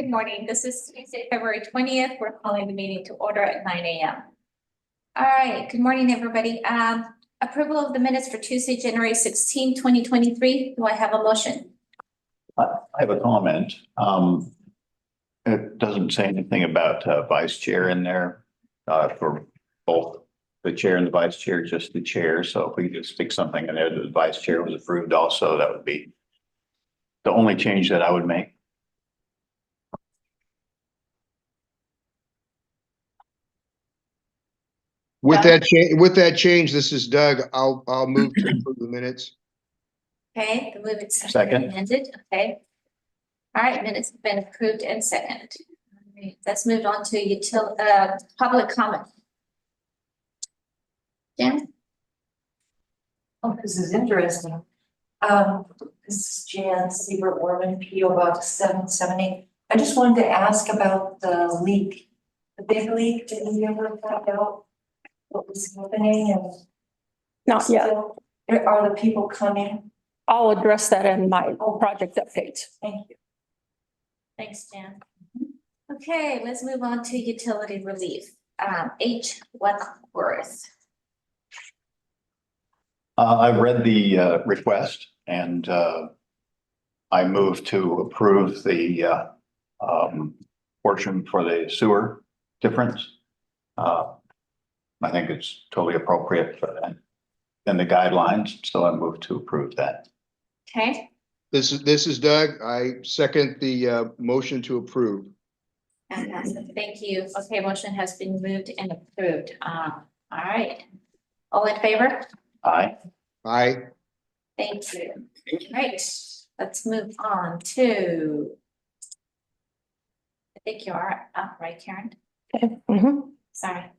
Good morning. This is Tuesday, February 20th. We're calling the meeting to order at 9 a.m. All right, good morning, everybody. Approval of the minutes for Tuesday, January 16, 2023. Do I have a motion? I have a comment. It doesn't say anything about vice chair in there for both the chair and the vice chair, just the chair. So if we could stick something in there that the vice chair was approved also, that would be the only change that I would make. With that change, this is Doug. I'll move to approve the minutes. Okay, the move is Second. amended. Okay. All right, minutes have been approved and seconded. All right, let's move on to public comment. Jan? Oh, this is interesting. This is Jan Siebert Orman, PO Box 778. I just wanted to ask about the leak, the big leak. Did you ever find out what was happening? And Not yet. still, are the people coming? I'll address that in my project updates. Thank you. Thanks, Jan. Okay, let's move on to utility relief. H. Wentworth. I've read the request and I move to approve the portion for the sewer difference. I think it's totally appropriate for that in the guidelines, so I move to approve that. Okay. This is Doug. I second the motion to approve. Thank you. Okay, motion has been moved and approved. All right. All in favor? Aye. Aye. Thank you. All right, let's move on to. I think you are up, right, Karen? Okay. Sorry.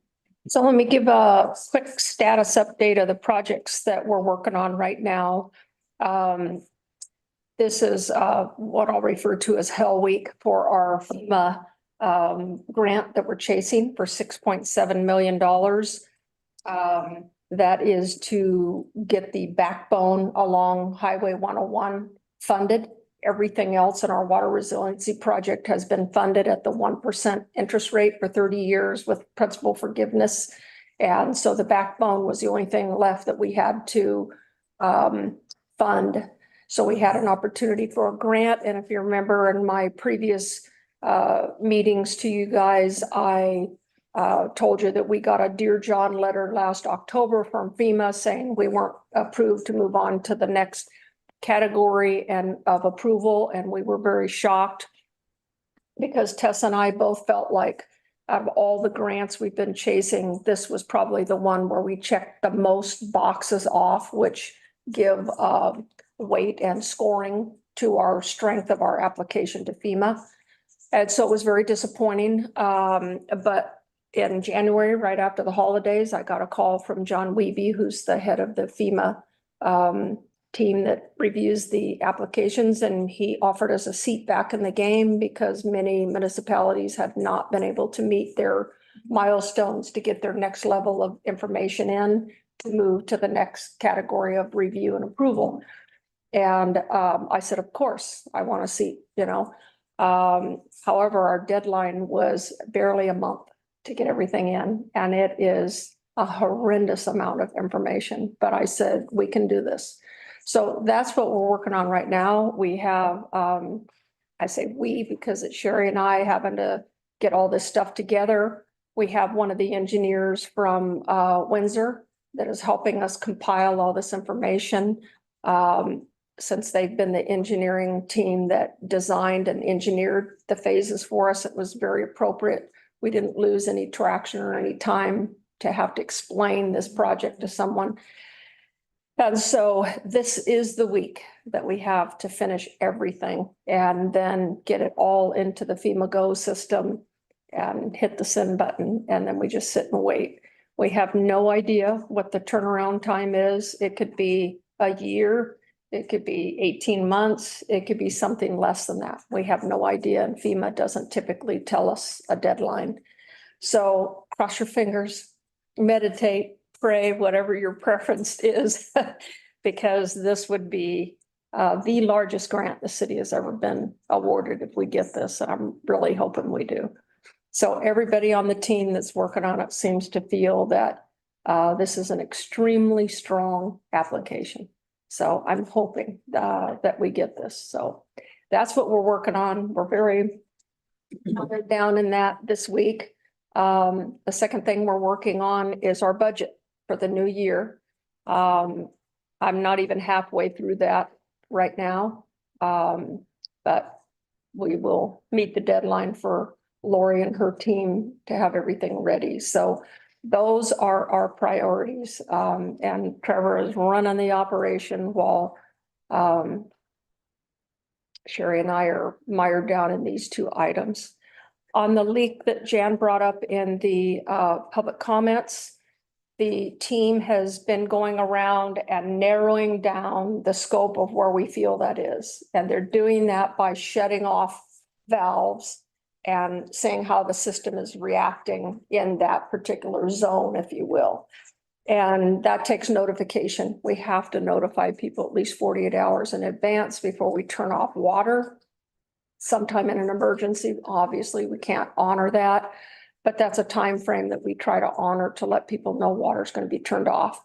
So let me give a quick status update of the projects that we're working on right now. This is what I'll refer to as Hell Week for our FEMA grant that we're chasing for $6.7 million. That is to get the backbone along Highway 101 funded. Everything else in our water resiliency project has been funded at the 1% interest rate for 30 years with principal forgiveness. And so the backbone was the only thing left that we had to fund. So we had an opportunity for a grant. And if you remember in my previous meetings to you guys, I told you that we got a Dear John letter last October from FEMA saying we weren't approved to move on to the next category and of approval. And we were very shocked because Tess and I both felt like out of all the grants we've been chasing, this was probably the one where we checked the most boxes off, which give weight and scoring to our strength of our application to FEMA. And so it was very disappointing. But in January, right after the holidays, I got a call from John Wiebe, who's the head of the FEMA team that reviews the applications, and he offered us a seat back in the game because many municipalities had not been able to meet their milestones to get their next level of information in to move to the next category of review and approval. And I said, of course, I want a seat, you know. However, our deadline was barely a month to get everything in, and it is a horrendous amount of information. But I said, we can do this. So that's what we're working on right now. We have, I say we because it's Sherry and I having to get all this stuff together. We have one of the engineers from Windsor that is helping us compile all this information. Since they've been the engineering team that designed and engineered the phases for us, it was very appropriate. We didn't lose any traction or any time to have to explain this project to someone. And so this is the week that we have to finish everything and then get it all into the FEMA Go system and hit the send button. And then we just sit and wait. We have no idea what the turnaround time is. It could be a year. It could be 18 months. It could be something less than that. We have no idea. And FEMA doesn't typically tell us a deadline. So cross your fingers, meditate, pray, whatever your preference is, because this would be the largest grant the city has ever been awarded if we get this, and I'm really hoping we do. So everybody on the team that's working on it seems to feel that this is an extremely strong application. So I'm hoping that we get this. So that's what we're working on. We're very down in that this week. The second thing we're working on is our budget for the new year. I'm not even halfway through that right now. But we will meet the deadline for Lori and her team to have everything ready. So those are our priorities. And Trevor is running the operation while Sherry and I are mired down in these two items. On the leak that Jan brought up in the public comments, the team has been going around and narrowing down the scope of where we feel that is. And they're doing that by shutting off valves and seeing how the system is reacting in that particular zone, if you will. And that takes notification. We have to notify people at least 48 hours in advance before we turn off water. Sometime in an emergency, obviously, we can't honor that, but that's a time frame that we try to honor to let people know water is going to be turned off.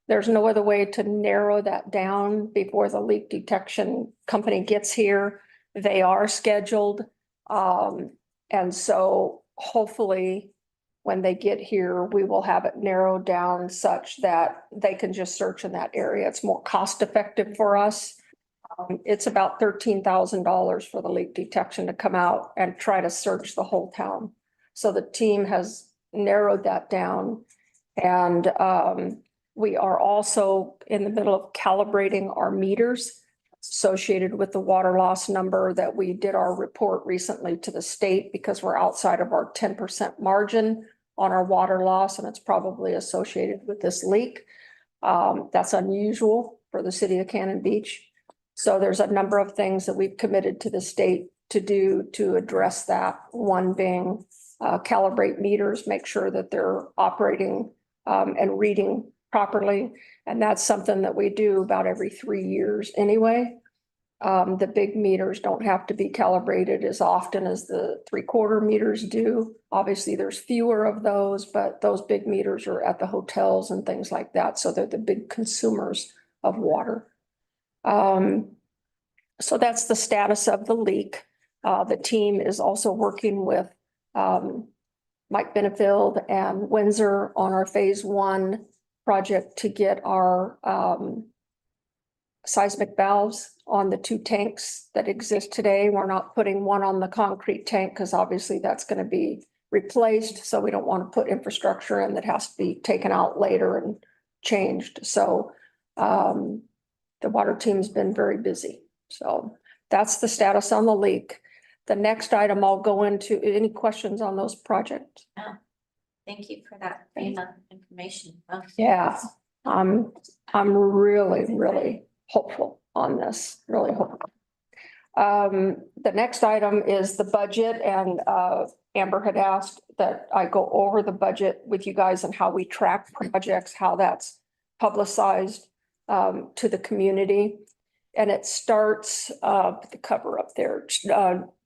There's no other way to narrow that down before the leak detection company gets here. They are scheduled. And so hopefully when they get here, we will have it narrowed down such that they can just search in that area. It's more cost effective for us. It's about $13,000 for the leak detection to come out and try to search the whole town. So the team has narrowed that down. And we are also in the middle of calibrating our meters associated with the water loss number that we did our report recently to the state, because we're outside of our 10% margin on our water loss, and it's probably associated with this leak. That's unusual for the city of Cannon Beach. So there's a number of things that we've committed to the state to do to address that. One being calibrate meters, make sure that they're operating and reading properly. And that's something that we do about every 3 years anyway. The big meters don't have to be calibrated as often as the 3/4 meters do. Obviously, there's fewer of those, but those big meters are at the hotels and things like that. So they're the big consumers of water. So that's the status of the leak. The team is also working with Mike Benefield and Windsor on our phase 1 project to get our seismic valves on the 2 tanks that exist today. We're not putting one on the concrete tank because obviously that's going to be replaced. So we don't want to put infrastructure in that has to be taken out later and changed. So the water team's been very busy. So that's the status on the leak. The next item I'll go into, any questions on those projects? Thank you for that FEMA information. Well, Yeah, I'm really hopeful on this, really hopeful. The next item is the budget, and Amber had asked that I go over the budget with you guys and how we track projects, how that's publicized to the community. And it starts, put the cover up there.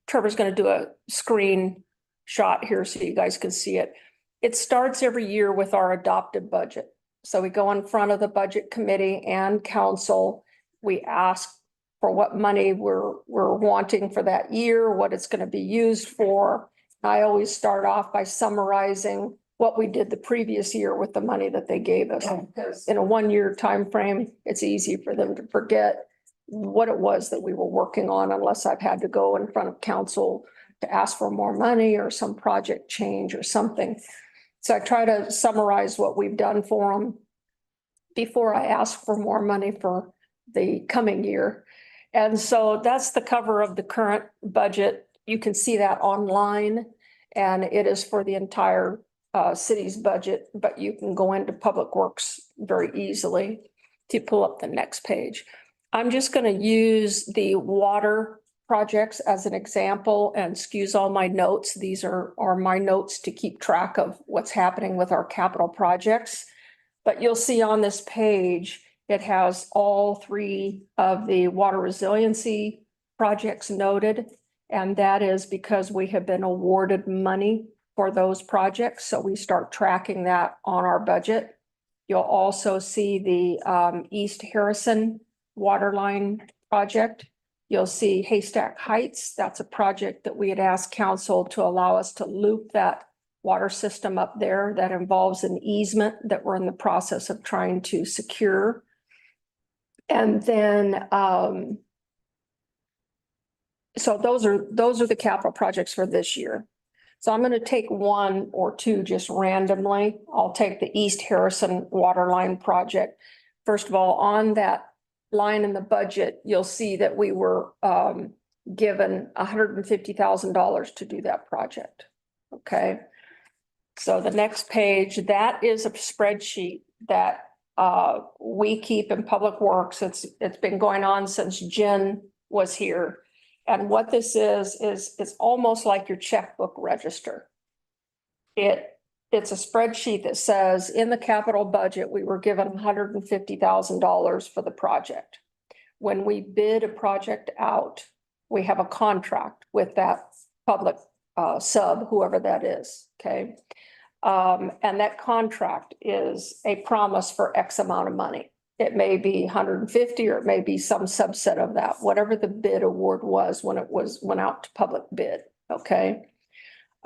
Trevor's going to do a screen shot here so you guys can see it. It starts every year with our adopted budget. So we go in front of the budget committee and council. We ask for what money we're wanting for that year, what it's going to be used for. I always start off by summarizing what we did the previous year with the money that they gave us. Because in a 1-year time frame, it's easy for them to forget what it was that we were working on, unless I've had to go in front of council to ask for more money or some project change or something. So I try to summarize what we've done for them before I ask for more money for the coming year. And so that's the cover of the current budget. You can see that online, and it is for the entire city's budget, but you can go into Public Works very easily to pull up the next page. I'm just going to use the water projects as an example and excuse all my notes. These are my notes to keep track of what's happening with our capital projects. But you'll see on this page, It has all three of the water resiliency projects noted. And that is because we have been awarded money for those projects. So we start tracking that on our budget. You'll also see the East Harrison Waterline project. You'll see Haystack Heights. That's a project that we had asked council to allow us to loop that water system up there. That involves an easement that we're in the process of trying to secure. And then, so those are the capital projects for this year. So I'm going to take one or two just randomly. I'll take the East Harrison Waterline project. First of all, on that line in the budget, you'll see that we were given $150,000 to do that project. Okay. So the next page, that is a spreadsheet that we keep in Public Works. It's been going on since Jen was here. And what this is it's almost like your checkbook register. It's a spreadsheet that says in the capital budget, we were given $150,000 for the project. When we bid a project out, we have a contract with that public sub, whoever that is, okay? And that contract is a promise for X amount of money. It may be 150 or it may be some subset of that, whatever the bid award was when it went out to public bid, okay?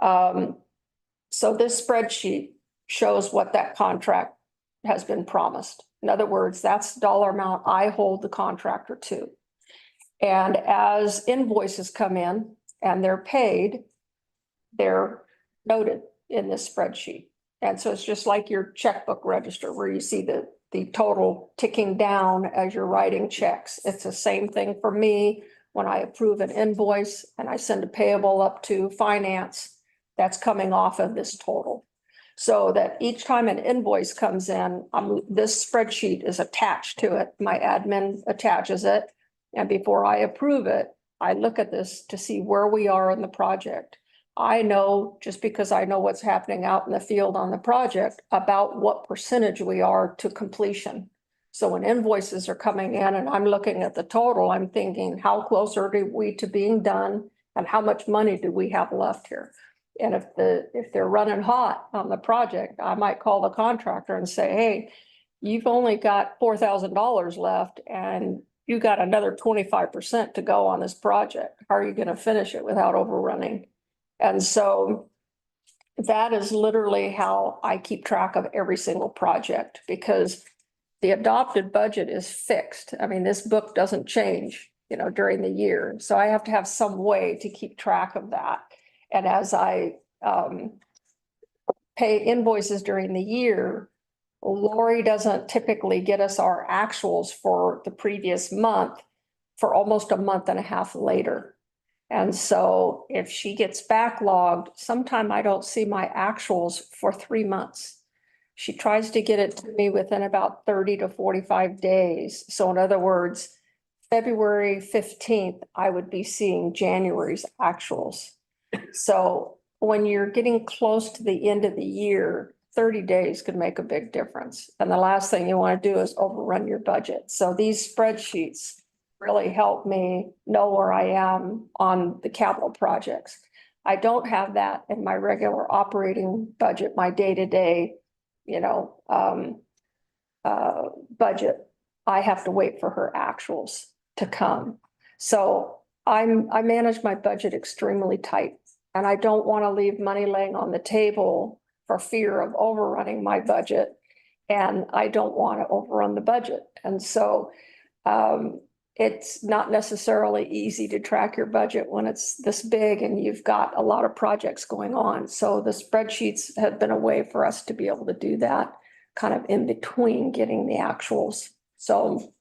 So this spreadsheet shows what that contract has been promised. In other words, that's the dollar amount I hold the contractor to. And as invoices come in and they're paid, they're noted in this spreadsheet. And so it's just like your checkbook register where you see the total ticking down as you're writing checks. It's the same thing for me when I approve an invoice and I send a payable up to finance, that's coming off of this total. So that each time an invoice comes in, this spreadsheet is attached to it. My admin attaches it. And before I approve it, I look at this to see where we are in the project. I know, just because I know what's happening out in the field on the project, about what percentage we are to completion. So when invoices are coming in and I'm looking at the total, I'm thinking, how close are we to being done? And how much money do we have left here? And if they're running hot on the project, I might call the contractor and say, hey, you've only got $4,000 left and you got another 25% to go on this project. How are you going to finish it without overrunning? And so that is literally how I keep track of every single project, because the adopted budget is fixed. I mean, this book doesn't change, during the year. So I have to have some way to keep track of that. And as I pay invoices during the year, Lori doesn't typically get us our actuals for the previous month for almost a month and a half later. And so if she gets backlogged, sometime I don't see my actuals for 3 months. She tries to get it to me within about 30 to 45 days. So in other words, February 15th, I would be seeing January's actuals. So when you're getting close to the end of the year, 30 days could make a big difference. And the last thing you want to do is overrun your budget. So these spreadsheets really help me know where I am on the capital projects. I don't have that in my regular operating budget, my day-to-day, budget. I have to wait for her actuals to come. So I manage my budget extremely tight, and I don't want to leave money laying on the table for fear of overrunning my budget. And I don't want to overrun the budget. And so, it's not necessarily easy to track your budget when it's this big and you've got a lot of projects going on. So the spreadsheets have been a way for us to be able to do that kind of in between getting the actuals. So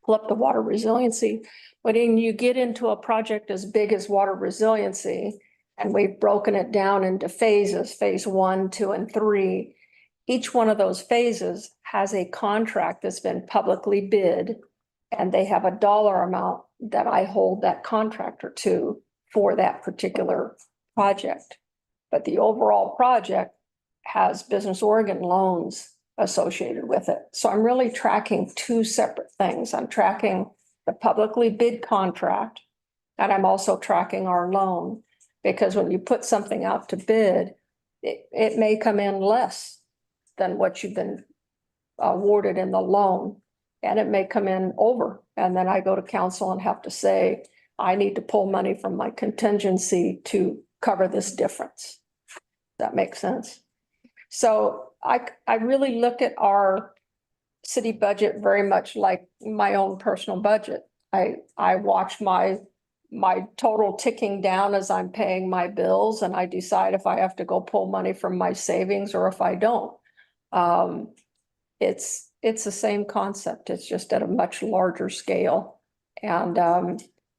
pull up the water resiliency. But when you get into a project as big as water resiliency, and we've broken it down into phases, phase 1, 2, and 3, each one of those phases has a contract that's been publicly bid. And they have a dollar amount that I hold that contractor to for that particular project. But the overall project has Business Oregon loans associated with it. So I'm really tracking two separate things. I'm tracking the publicly bid contract, and I'm also tracking our loan. Because when you put something out to bid, it may come in less than what you've been awarded in the loan. And it may come in over, and then I go to council and have to say, I need to pull money from my contingency to cover this difference. That makes sense. So I really look at our city budget very much like my own personal budget. I watch my total ticking down as I'm paying my bills, and I decide if I have to go pull money from my savings or if I don't. It's the same concept. It's just at a much larger scale. And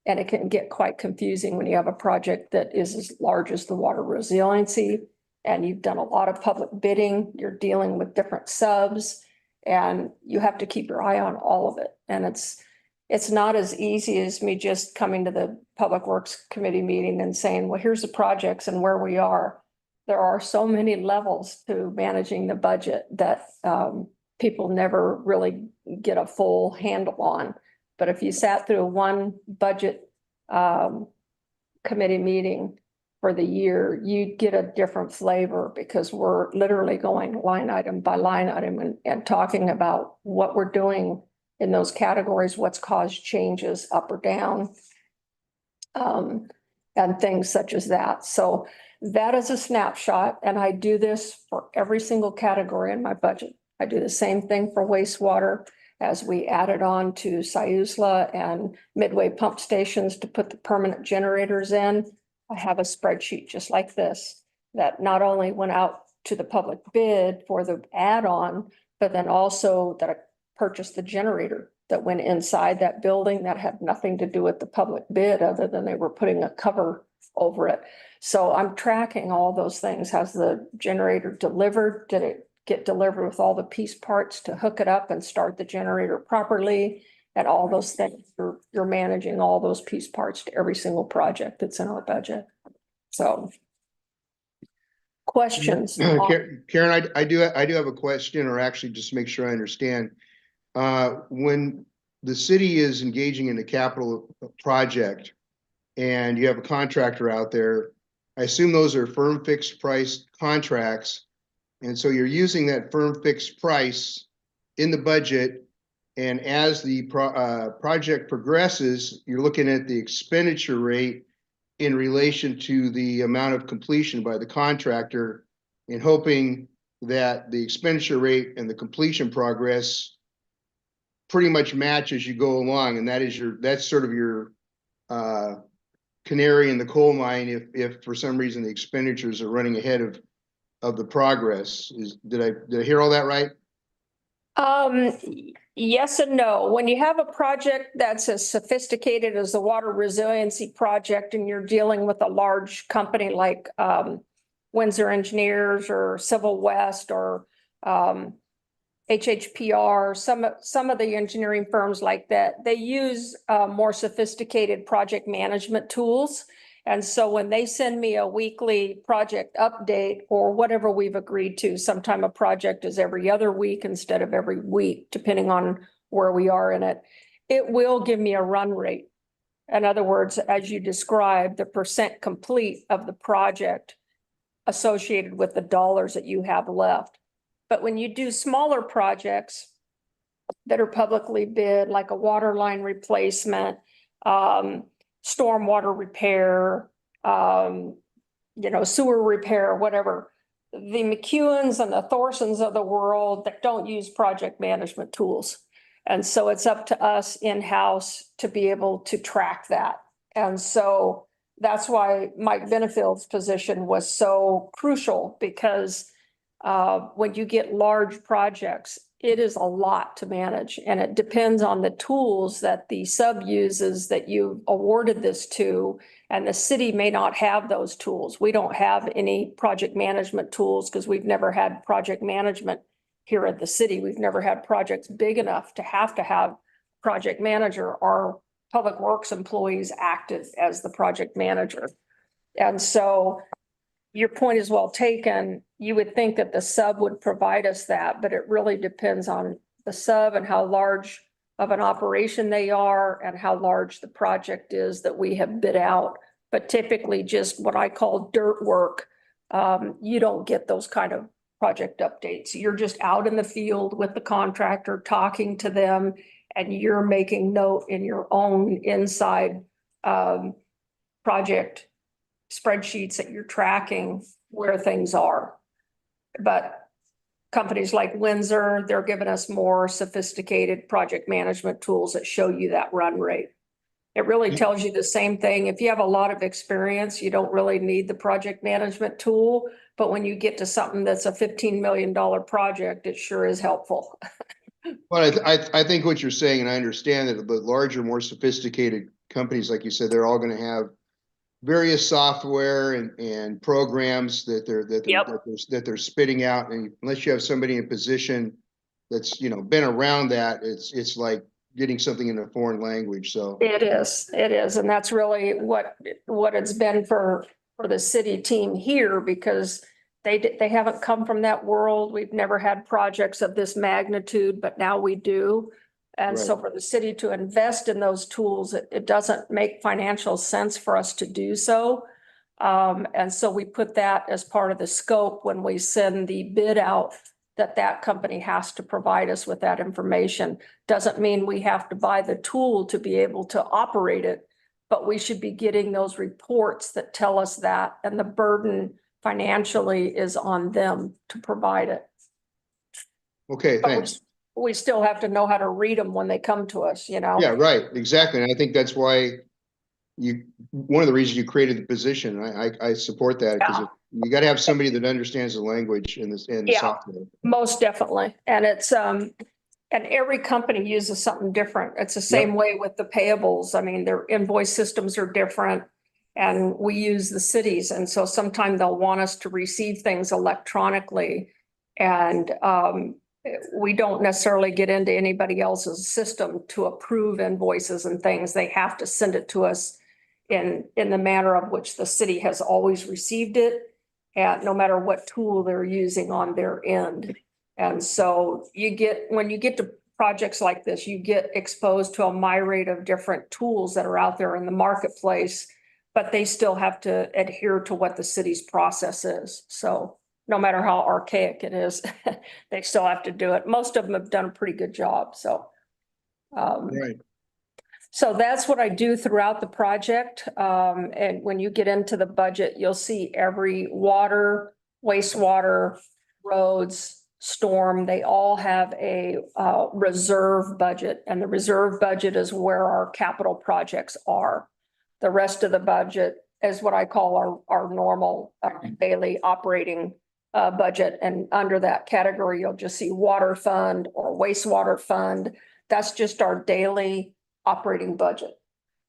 it can get quite confusing when you have a project that is as large as the water resiliency, and you've done a lot of public bidding, you're dealing with different subs, and you have to keep your eye on all of it. And it's not as easy as me just coming to the Public Works Committee meeting and saying, well, here's the projects and where we are. There are so many levels to managing the budget that people never really get a full handle on. But if you sat through one budget committee meeting for the year, you'd get a different flavor, because we're literally going line item by line item and talking about what we're doing in those categories, what's caused changes up or down, and things such as that. So that is a snapshot, and I do this for every single category in my budget. I do the same thing for wastewater as we added on to Siusla and Midway pump stations to put the permanent generators in. I have a spreadsheet just like this that not only went out to the public bid for the add-on, but then also that I purchased the generator that went inside that building that had nothing to do with the public bid other than they were putting a cover over it. So I'm tracking all those things. Has the generator delivered? Did it get delivered with all the piece parts to hook it up and start the generator properly? And all those things, you're managing all those piece parts to every single project that's in our budget. So questions? Karen, I do have a question, or actually just to make sure I understand. When the city is engaging in a capital project and you have a contractor out there, I assume those are firm fixed price contracts. And so you're using that firm fixed price in the budget. And as the project progresses, you're looking at the expenditure rate in relation to the amount of completion by the contractor, and hoping that the expenditure rate and the completion progress pretty much match as you go along. And that's sort of your canary in the coal mine if for some reason the expenditures are running ahead of the progress. Did I hear all that right? Yes and no. When you have a project that's as sophisticated as the water resiliency project, and you're dealing with a large company like Windsor Engineers or Civil West or HHPR, some of the engineering firms like that, they use more sophisticated project management tools. And so when they send me a weekly project update or whatever we've agreed to, sometime a project is every other week instead of every week, depending on where we are in it, it will give me a run rate. In other words, as you described, the percent complete of the project associated with the dollars that you have left. But when you do smaller projects that are publicly bid, like a water line replacement, stormwater repair, sewer repair, whatever. The McEwens and the Thorsons of the world that don't use project management tools. And so it's up to us in-house to be able to track that. And so that's why Mike Benefield's position was so crucial, because when you get large projects, it is a lot to manage, and it depends on the tools that the sub uses that you awarded this to, and the city may not have those tools. We don't have any project management tools because we've never had project management here at the city. We've never had projects big enough to have project manager. Our public works employees acted as the project manager. And so your point is well taken. you would think that the sub would provide us that, but it really depends on the sub and how large of an operation they are and how large the project is that we have bid out. But typically just what I call dirt work, you don't get those kind of project updates. You're just out in the field with the contractor, talking to them, and you're making note in your own inside project spreadsheets that you're tracking where things are. But companies like Windsor, they're giving us more sophisticated project management tools that show you that run rate. It really tells you the same thing. If you have a lot of experience, you don't really need the project management tool. But when you get to something that's a $15 million project, it sure is helpful. But I think what you're saying, and I understand that the larger, more sophisticated companies, like you said, they're all gonna have various software and programs that they're spitting out. And unless you have somebody in a position that's, you know, been around that, it's like getting something in a foreign language, so. It is. And that's really what it's been for the city team here, because they haven't come from that world. We've never had projects of this magnitude, but now we do. And so for the city to invest in those tools, it doesn't make financial sense for us to do so. And so we put that as part of the scope when we send the bid out, that company has to provide us with that information. Doesn't mean we have to buy the tool to be able to operate it, but we should be getting those reports that tell us that, and the burden financially is on them to provide it. Okay, But thanks. we still have to know how to read them when they come to us, you know? Yeah, right, exactly. And I think that's why one of the reasons you created the position. I support that, because you gotta have somebody that understands the language in the Yeah. software. Most definitely. And it's, and every company uses something different. It's the same way with the payables. I mean, their invoice systems are different. And we use the cities. And so sometimes they'll want us to receive things electronically. And we don't necessarily get into anybody else's system to approve invoices and things. They have to send it to us in the manner of which the city has always received it, and no matter what tool they're using on their end. And so when you get to projects like this, you get exposed to a myriad of different tools that are out there in the marketplace, but they still have to adhere to what the city's process is. So no matter how archaic it is, they still have to do it. Most of them have done a pretty good job, so. Right. So that's what I do throughout the project. And when you get into the budget, you'll see every water, wastewater, roads, storm, they all have a reserve budget. And the reserve budget is where our capital projects are. The rest of the budget is what I call our normal daily operating budget. And under that category, you'll just see water fund or wastewater fund. That's just our daily operating budget.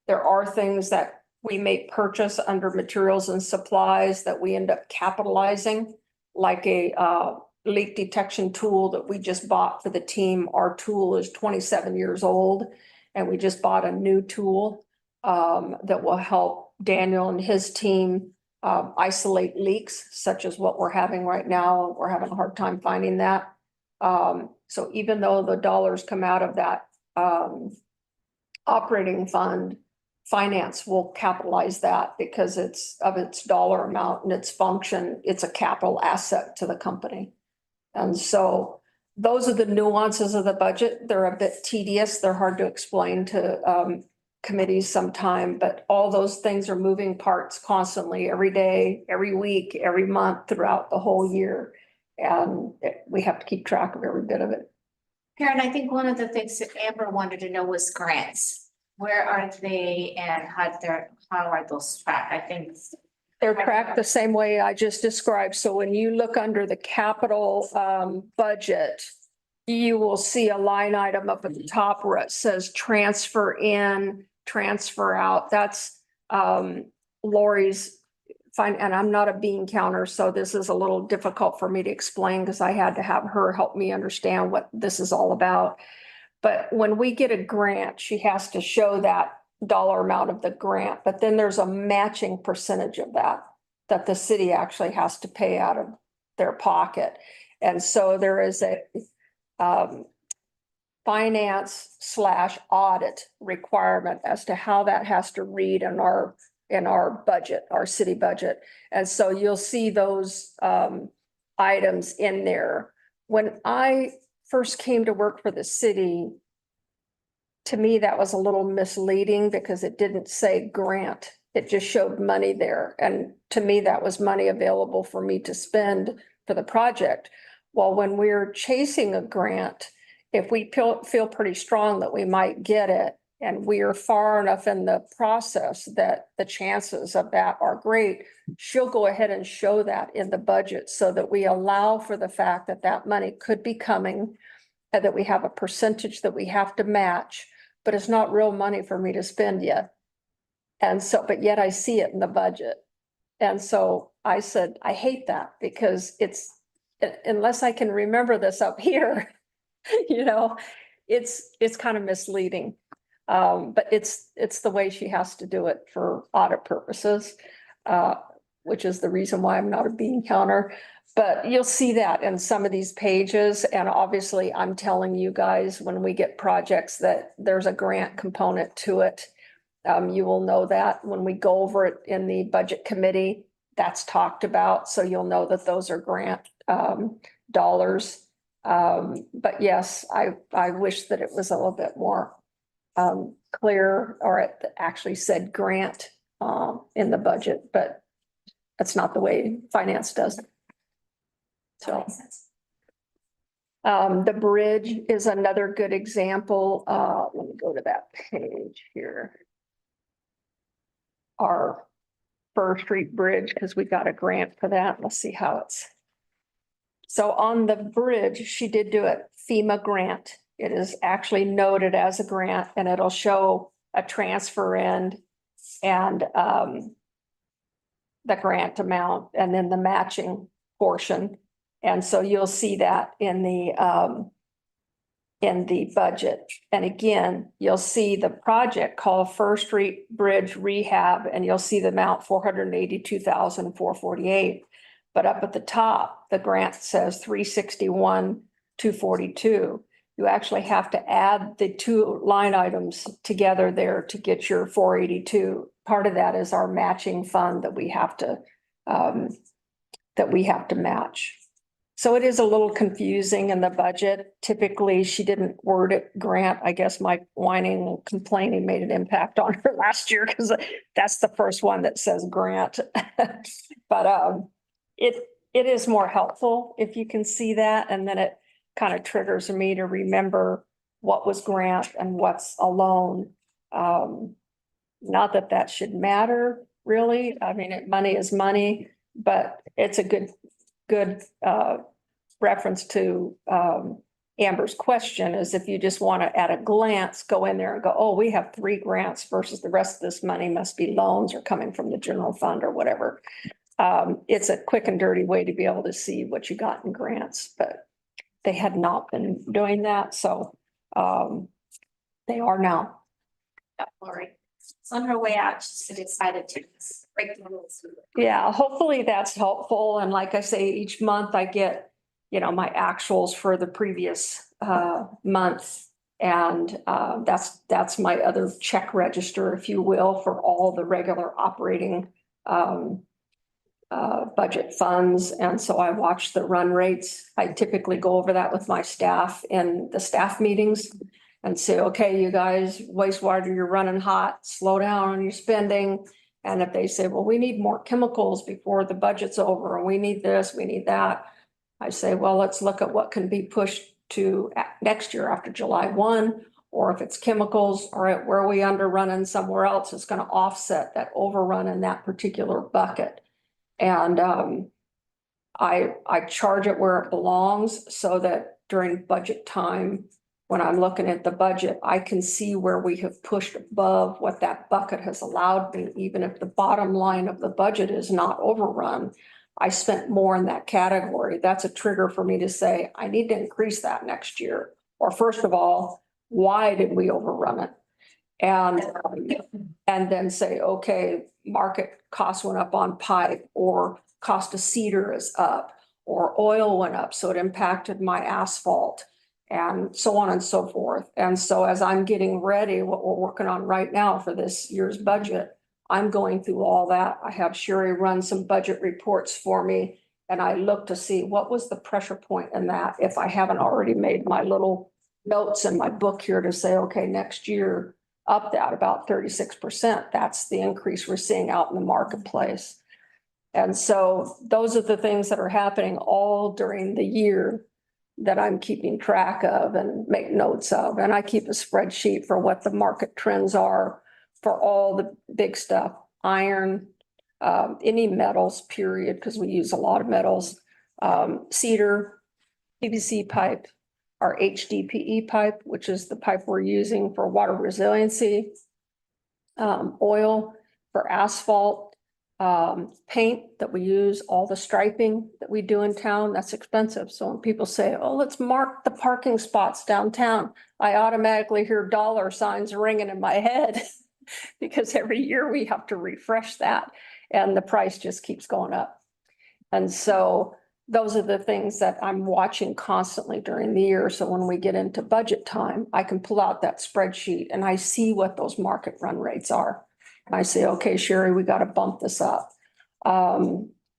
There are things that we may purchase under materials and supplies that we end up capitalizing, like a leak detection tool that we just bought for the team. Our tool is 27 years old, and we just bought a new tool that will help Daniel and his team isolate leaks, such as what we're having right now. We're having a hard time finding that. So even though the dollars come out of that operating fund, finance will capitalize that because it's of its dollar amount and its function. It's a capital asset to the company. And so those are the nuances of the budget. They're a bit tedious. They're hard to explain to committees sometime, but all those things are moving parts constantly, every day, every week, every month, throughout the whole year. And we have to keep track of every bit of it. Karen, I think one of the things that Amber wanted to know was grants. Where are they and how are those tracked? I think they're tracked the same way I just described. So when you look under the capital budget, you will see a line item up at the top where it says transfer in, transfer out. That's Lori's fine. And I'm not a bean counter, so this is a little difficult for me to explain because I had to have her help me understand what this is all about. But when we get a grant, she has to show that dollar amount of the grant, but then there's a matching percentage of that the city actually has to pay out of their pocket. And so there is a finance / audit requirement as to how that has to read in our budget, our city budget. And so you'll see those items in there. When I first came to work for the city, to me, that was a little misleading because it didn't say grant. It just showed money there. And to me, that was money available for me to spend for the project. Well, when we're chasing a grant, if we feel pretty strong that we might get it, and we are far enough in the process that the chances of that are great, she'll go ahead and show that in the budget so that we allow for the fact that that money could be coming, and that we have a percentage that we have to match, but it's not real money for me to spend yet. And so, but yet I see it in the budget. And so I said, I hate that because it's, unless I can remember this up here, you know, it's kind of misleading. But it's the way she has to do it for audit purposes, which is the reason why I'm not a bean counter. But you'll see that in some of these pages. And obviously I'm telling you guys when we get projects that there's a grant component to it. You will know that when we go over it in the budget committee, that's talked about. So you'll know that those are grant dollars. But yes, I wish that it was a little bit more clear, or it actually said grant in the budget, but that's not the way finance does it. That So makes sense. the bridge is another good example. Let me go to that page here. Our First Street Bridge, because we got a grant for that. Let's see how it's. So on the bridge, she did do it FEMA grant. It is actually noted as a grant, and it'll show a transfer in and the grant amount and then the matching portion. And so you'll see that in the budget. And again, you'll see the project called First Street Bridge Rehab, and you'll see the amount $482,448. But up at the top, the grant says $361,242. You actually have to add the two line items together there to get your 482. Part of that is our matching fund that we have to match. So it is a little confusing in the budget. Typically, she didn't word it grant. I guess my whining and complaining made an impact on her last year because that's the first one that says grant. But it is more helpful if you can see that, and then it kind of triggers me to remember what was grant and what's a loan. Not that that should matter, really. I mean, money is money, but it's a good reference to Amber's question is if you just want to at a glance go in there and go, oh, we have 3 grants versus the rest of this money must be loans or coming from the general fund or whatever. It's a quick and dirty way to be able to see what you got in grants, but they had not been doing that. So they are now. Yeah, Lori. It's on her way out. She decided to break the rules. Yeah, hopefully that's helpful. And like I say, each month I get, you know, my actuals for the previous month. And that's my other check register, if you will, for all the regular operating budget funds. And so I watch the run rates. I typically go over that with my staff in the staff meetings and say, okay, you guys, wastewater, you're running hot, slow down on your spending. And if they say, well, we need more chemicals before the budget's over, and we need this, we need that, I say, well, let's look at what can be pushed to next year after July 1, or if it's chemicals, all right, where are we underrunning somewhere else? It's going to offset that overrun in that particular bucket. And I charge it where it belongs so that during budget time, when I'm looking at the budget, I can see where we have pushed above what that bucket has allowed me, even if the bottom line of the budget is not overrun. I spent more in that category. That's a trigger for me to say, I need to increase that next year. Or first of all, why did we overrun it? And then say, okay, market cost went up on pipe, or cost of cedar is up, or oil went up, so it impacted my asphalt and so on and so forth. And so as I'm getting ready, what we're working on right now for this year's budget, I'm going through all that. I have Sherry run some budget reports for me. And I look to see what was the pressure point in that, if I haven't already made my little notes in my book here to say, okay, next year, up that about 36%. That's the increase we're seeing out in the marketplace. And so those are the things that are happening all during the year that I'm keeping track of and make notes of. And I keep a spreadsheet for what the market trends are for all the big stuff, iron, any metals, period, because we use a lot of metals, cedar, PVC pipe, our HDPE pipe, which is the pipe we're using for water resiliency, oil for asphalt, paint that we use, all the striping that we do in town, that's expensive. So when people say, oh, let's mark the parking spots downtown, I automatically hear dollar signs ringing in my head because every year we have to refresh that and the price just keeps going up. And so those are the things that I'm watching constantly during the year. So when we get into budget time, I can pull out that spreadsheet and I see what those market run rates are. I say, okay, Sherry, we got to bump this up.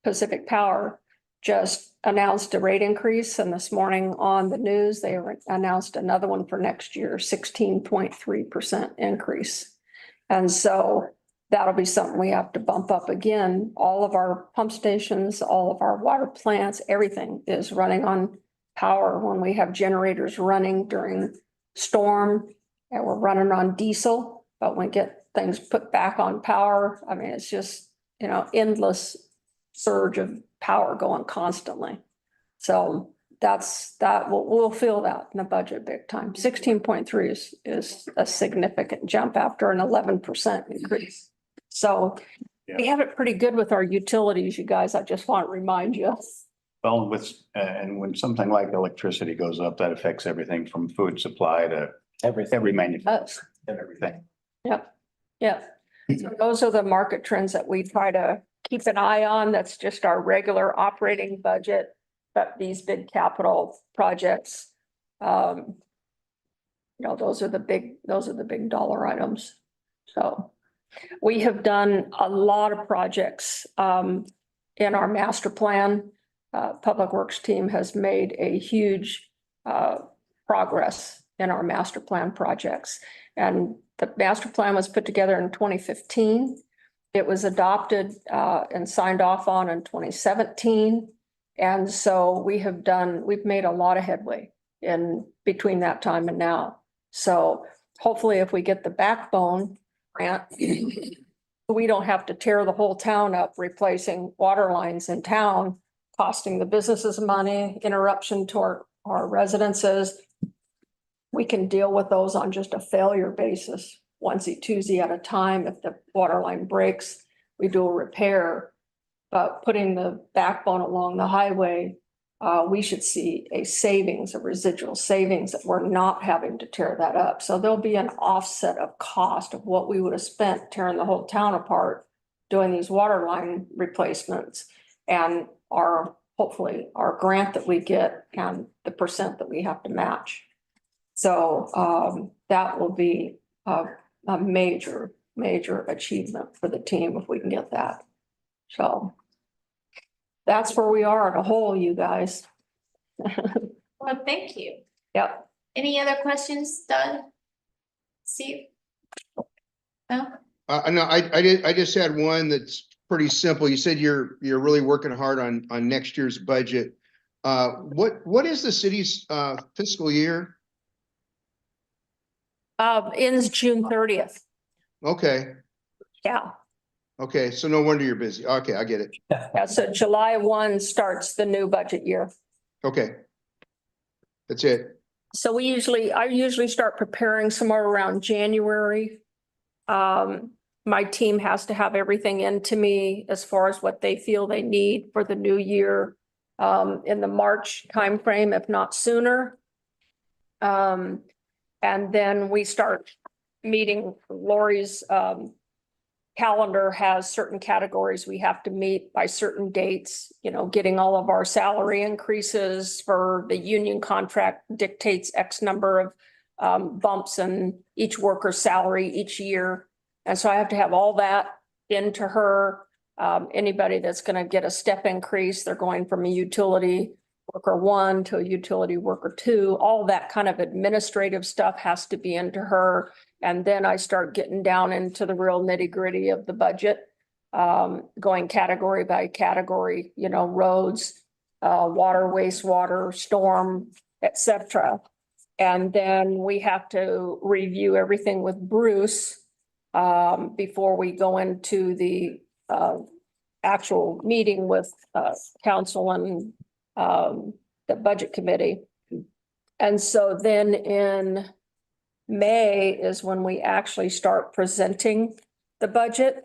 Pacific Power just announced a rate increase, and this morning on the news, they announced another one for next year, 16.3% increase. And so that'll be something we have to bump up again. All of our pump stations, all of our water plants, everything is running on power when we have generators running during storm, and we're running on diesel, but when we get things put back on power, I mean, it's just, endless surge of power going constantly. So we'll feel that in the budget big time. 16.3 is a significant jump after an 11% increase. So we have it pretty good with our utilities, you guys. I just want to remind you. Well, and when something like electricity goes up, that affects everything from food supply to every manufacturer, everything. Yep. So those are the market trends that we try to keep an eye on. That's just our regular operating budget. But these big capital projects, those are the big dollar items. So we have done a lot of projects in our master plan. Public Works team has made a huge progress in our master plan projects. And the master plan was put together in 2015. It was adopted and signed off on in 2017. And so we've made a lot of headway in between that time and now. So hopefully if we get the backbone grant, we don't have to tear the whole town up replacing water lines in town, costing the businesses money, interruption to our residences. We can deal with those on just a failure basis, onesie twosie at a time. If the water line breaks, we do a repair. But putting the backbone along the highway, we should see a residual savings that we're not having to tear that up. So there'll be an offset of cost of what we would have spent tearing the whole town apart, doing these water line replacements, and hopefully our grant that we get and the percent that we have to match. So that will be a major achievement for the team if we can get that. So that's where we are in a whole, you guys. Well, thank you. Yep. Any other questions, Doug? Steve? No? No, I just had one that's pretty simple. You said you're really working hard on next year's budget. What is the city's fiscal year? Ends June 30th. Okay. Yeah. Okay, so no wonder you're busy. Okay, I get it. Yeah, so July 1 starts the new budget year. Okay. That's it. So I usually start preparing somewhere around January. My team has to have everything into me as far as what they feel they need for the new year in the March timeframe, if not sooner. And then we start meeting Lori's calendar has certain categories we have to meet by certain dates, you know, getting all of our salary increases for the union contract dictates X number of bumps in each worker's salary each year. And so I have to have all that into her. Anybody that's gonna get a step increase, they're going from a utility worker 1 to a utility worker 2, all that kind of administrative stuff has to be into her. And then I start getting down into the real nitty gritty of the budget, going category by category, you know, roads, water, wastewater, storm, et cetera. And then we have to review everything with Bruce before we go into the actual meeting with council and the budget committee. And so then in May is when we actually start presenting the budget,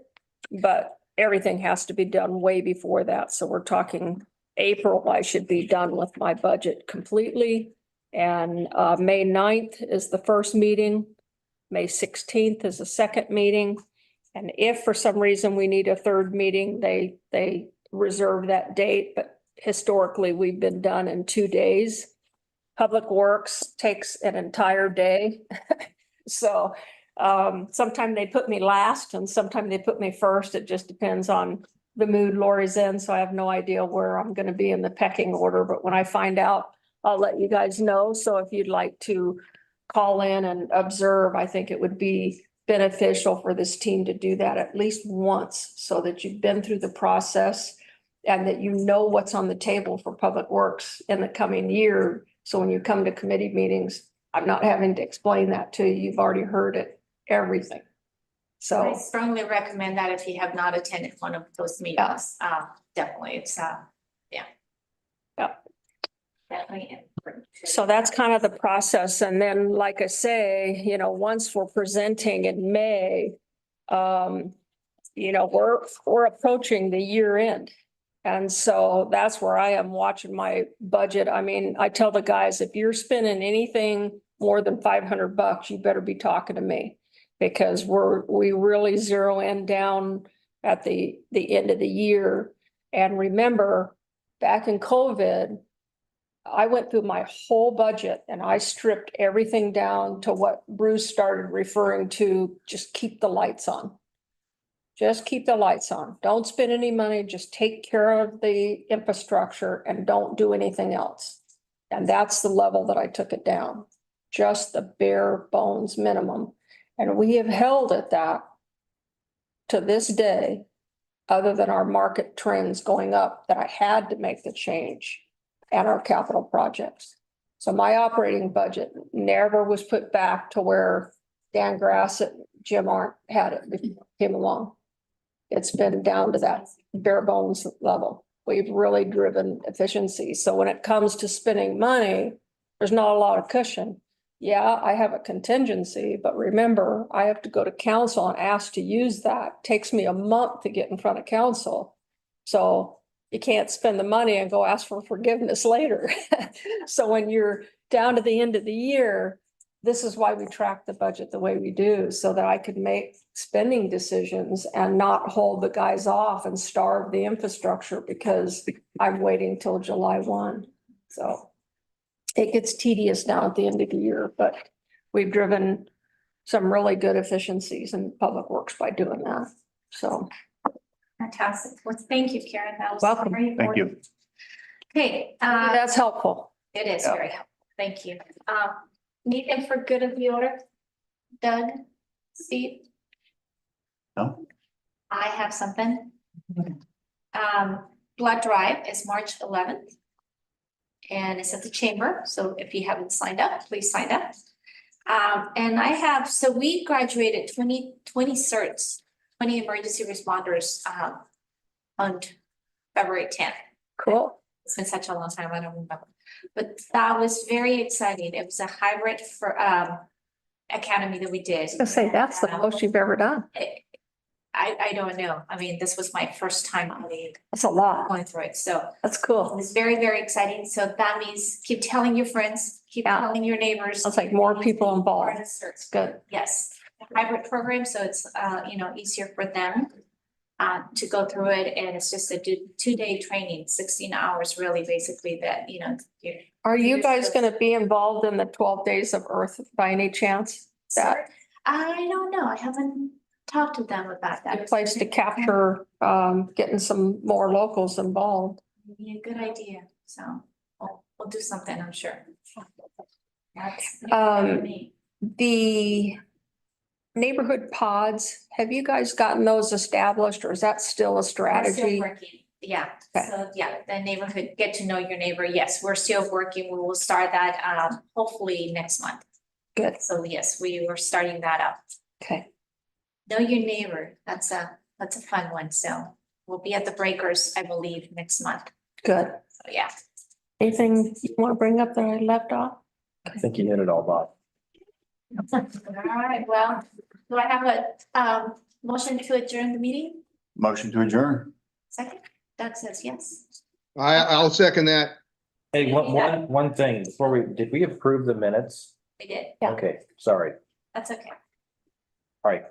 but everything has to be done way before that. So we're talking April, I should be done with my budget completely. And May 9th is the first meeting. May 16th is the second meeting. And if for some reason we need a third meeting, they reserve that date, but historically we've been done in 2 days. Public Works takes an entire day. So sometimes they put me last and sometimes they put me first. It just depends on the mood Lori's in. So I have no idea where I'm going to be in the pecking order, but when I find out, I'll let you guys know. So if you'd like to call in and observe, I think it would be beneficial for this team to do that at least once so that you've been through the process and that you know what's on the table for Public Works in the coming year. So when you come to committee meetings, I'm not having to explain that to you. You've already heard it, everything. I So, strongly recommend that if you have not attended one of those meetings, definitely, it's, yeah. Yeah. Definitely important. so that's kind of the process. And then, like I say, you know, once we're presenting in May, you know, we're approaching the year end. And so that's where I am watching my budget. I mean, I tell the guys, if you're spending anything more than $500, you better be talking to me. Because we really zero in down at the end of the year. And remember, back in COVID, I went through my whole budget and I stripped everything down to what Bruce started referring to, just keep the lights on. Just keep the lights on. Don't spend any money. Just take care of the infrastructure and don't do anything else. And that's the level that I took it down. Just the bare bones minimum. And we have held at that to this day, other than our market trends going up, that I had to make the change and our capital projects. So my operating budget never was put back to where Dan Grass and Jim Arndt had it before I came along. It's been down to that bare bones level. We've really driven efficiency. So when it comes to spending money, there's not a lot of cushion. Yeah, I have a contingency, but remember, I have to go to council and ask to use that. It takes me a month to get in front of council. So you can't spend the money and go ask for forgiveness later. So when you're down to the end of the year, this is why we track the budget the way we do, so that I could make spending decisions and not hold the guys off and starve the infrastructure because I'm waiting till July 1. So it gets tedious now at the end of the year, but we've driven some really good efficiencies in Public Works by doing that. So. Fantastic. Well, thank you, Karen. That was Welcome. very Thank you. important. Okay, That's helpful. it is Yeah. very helpful. Thank you. Anything for good of the order? Doug, Steve? No? I have something. Blood drive is March 11th. And it's at the chamber, so if you haven't signed up, please sign up. And I have, so we graduated 20 certs, 20 emergency responders, on February 10th. Cool. It's been such a long time, I don't remember. But that was very exciting. It was a hybrid for academy that we did. I say that's the most you've ever done. I don't know. I mean, this was my first time That's a lot. going through it, so That's it cool. was very, very exciting. So that means keep telling your friends, keep Yeah. telling your neighbors. Sounds like more people involved. Part of the search. Good. Yes, hybrid program, so it's, easier for them to go through it, and it's just a two-day training, 16 hours really, basically, that, you Are you guys gonna be involved in the 12 days of Earth by any chance? That I don't know, I haven't talked to them about that. a place to capture, getting some more locals involved? Be a good idea, so we'll do something, I'm sure. That's me. The neighborhood pods, have you guys gotten those established or is that still a We're still strategy? working, yeah, Okay. so yeah, the neighborhood, get to know your neighbor, yes, we're still working, we will start that hopefully next month. Good, So yes, we were starting that up. okay. Know your neighbor, that's a fun one, so we'll be at the Breakers, I believe, next month, Good. so yeah. Anything you want to bring up that I left off? I think you hit it all, Bob. All right, well, do I have a motion to adjourn the meeting? Motion to adjourn. Second, Doug says yes. I'll second that. Hey, one thing, did we approve the minutes? We did, Yeah. Okay, sorry. that's okay. All right.